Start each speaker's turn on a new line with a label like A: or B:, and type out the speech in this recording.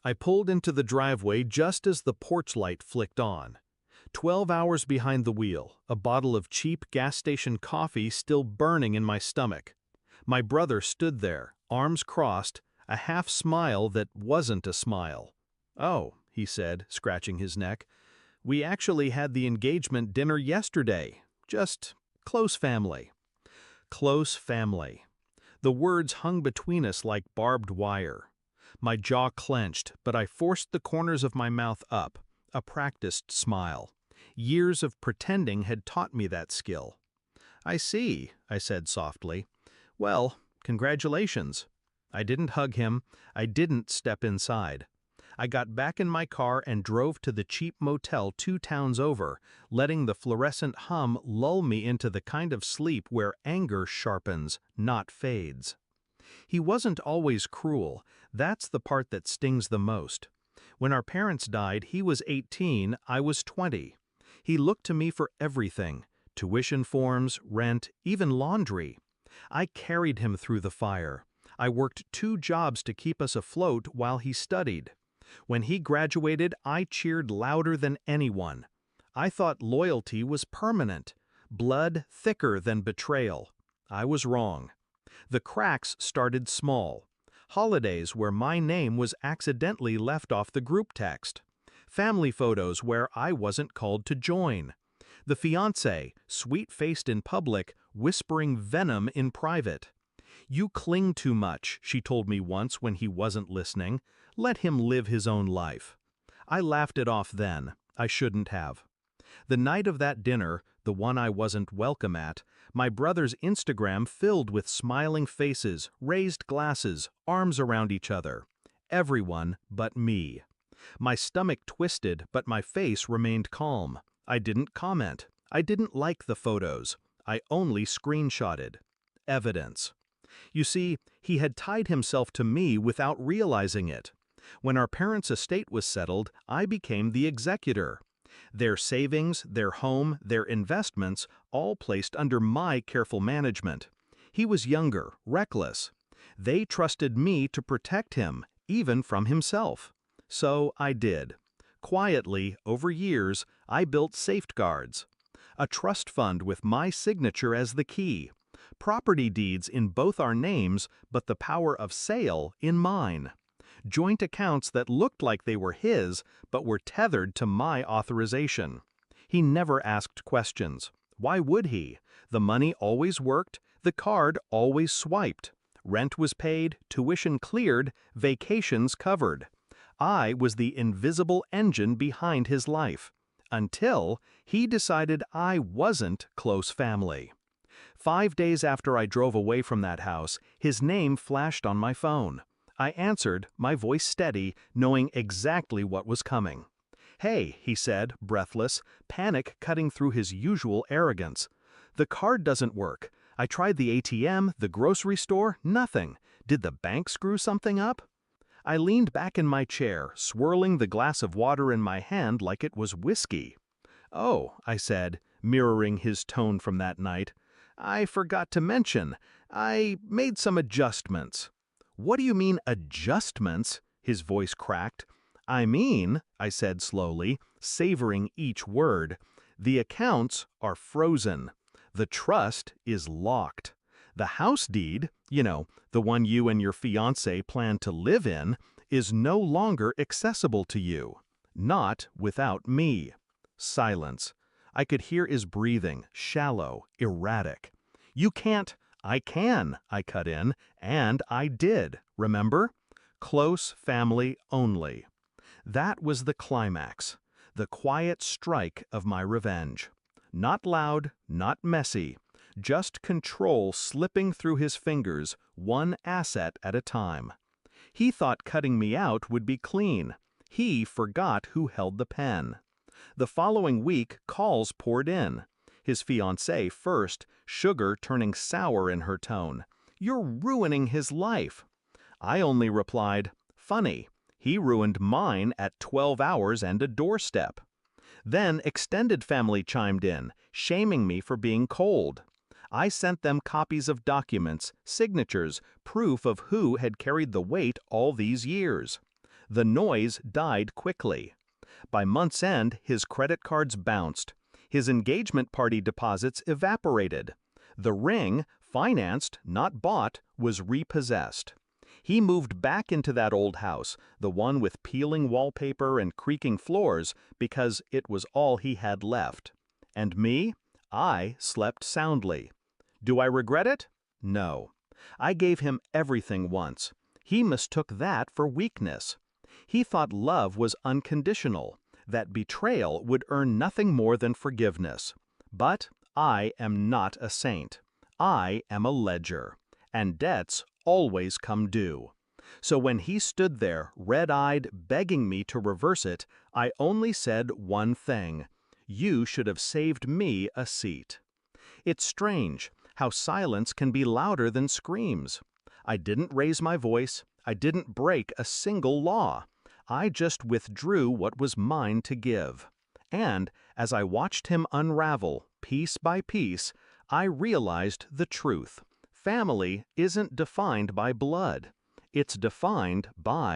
A: I pulled into the driveway just as the porch light flicked on. 12 hours behind the wheel, a bottle of cheap gas station coffee still burning in my stomach. My brother stood there, arms crossed, a half smile that wasn't a smile. "Oh," he said, scratching his neck, "we actually had the engagement dinner yesterday. Just close family." Close family. The words hung between us like barbed wire. My jaw clenched, but I forced the corners of my mouth up, a practiced smile. Years of pretending had taught me that skill. "I see," I said softly. "Well, congratulations." I didn't hug him. I didn't step inside. I got back in my car and drove to the cheap motel 2 towns over, letting the fluorescent hum lull me into the kind of sleep where anger sharpens, not fades. He wasn't always cruel. That's the part that stings the most. When our parents died, he was 18, I was 20. He looked to me for everything: tuition forms, rent, even laundry. I carried him through the fire. I worked 2 jobs to keep us afloat while he studied. When he graduated, I cheered louder than anyone. I thought loyalty was permanent, blood thicker than betrayal. I was wrong. The cracks started small. Holidays where my name was accidentally left off the group text. Family photos where I wasn't called to join. The fiancé, sweet-faced in public, whispering venom in private. "You cling too much," she told me once when he wasn't listening. "Let him live his own life." I laughed it off then. I shouldn't have. The night of that dinner, the one I wasn't welcome at, my brother's Instagram filled with smiling faces, raised glasses, arms around each other. Everyone but me. My stomach twisted, but my face remained calm. I didn't comment. I didn't like the photos. I only screenshotted. Evidence. You see, he had tied himself to me without realizing it. When our parents' estate was settled, I became the executor. Their savings, their home, their investments, all placed under my careful management. He was younger, reckless. They trusted me to protect him, even from himself. So I did. Quietly, over years, I built safeguards. A trust fund with my signature as the key. Property deeds in both our names, but the power of sale in mine. Joint accounts that looked like they were his, but were tethered to my authorization. He never asked questions. Why would he? The money always worked, the card always swiped. Rent was paid, tuition cleared, vacations covered. I was the invisible engine behind his life. Until he decided I wasn't close family. 5 days after I drove away from that house, his name flashed on my phone. I answered, my voice steady, knowing exactly what was coming. "Hey," he said, breathless, panic cutting through his usual arrogance. "The card doesn't work. I tried the ATM, the grocery store, nothing. Did the bank screw something up?" I leaned back in my chair, swirling the glass of water in my hand like it was whiskey. "Oh," I said, mirroring his tone from that night. "I forgot to mention, I made some adjustments." "What do you mean, adjustments?" His voice cracked. "I mean," I said slowly, savoring each word, "the accounts are frozen. The trust is locked. The house deed, the one you and your fiancé plan to live in, is no longer accessible to you. Not without me." Silence. I could hear his breathing, shallow, erratic. "You can't—" "I can," I cut in, and I did, remember? Close family only. That was the climax, the quiet strike of my revenge. Not loud, not messy, just control slipping through his fingers, one asset at a time. He thought cutting me out would be clean. He forgot who held the pen. The following week, calls poured in. His fiancée first, sugar turning sour in her tone. "You're ruining his life." I only replied, "Funny, he ruined mine at 12 hours and a doorstep." Then extended family chimed in, shaming me for being cold. I sent them copies of documents, signatures, proof of who had carried the weight all these years.
B: The noise died quickly. By month's end, his credit cards bounced. His engagement party deposits evaporated. The ring, financed, not bought, was repossessed. He moved back into that old house, the one with peeling wallpaper and creaking floors, because it was all he had left. And me? I slept soundly. Do I regret it? No. I gave him everything once. He mistook that for weakness. He thought love was unconditional, that betrayal would earn nothing more than forgiveness. But I am not a saint. I am a ledger, and debts always come due. So when he stood there, red-eyed, begging me to reverse it, I only said one thing: you should have saved me a seat. It's strange how silence can be louder than screams. I didn't raise my voice. I didn't break a single law. I just withdrew what was mine to give. And as I watched him unravel, piece by piece, I realized the truth. Family isn't defined by blood. It's defined by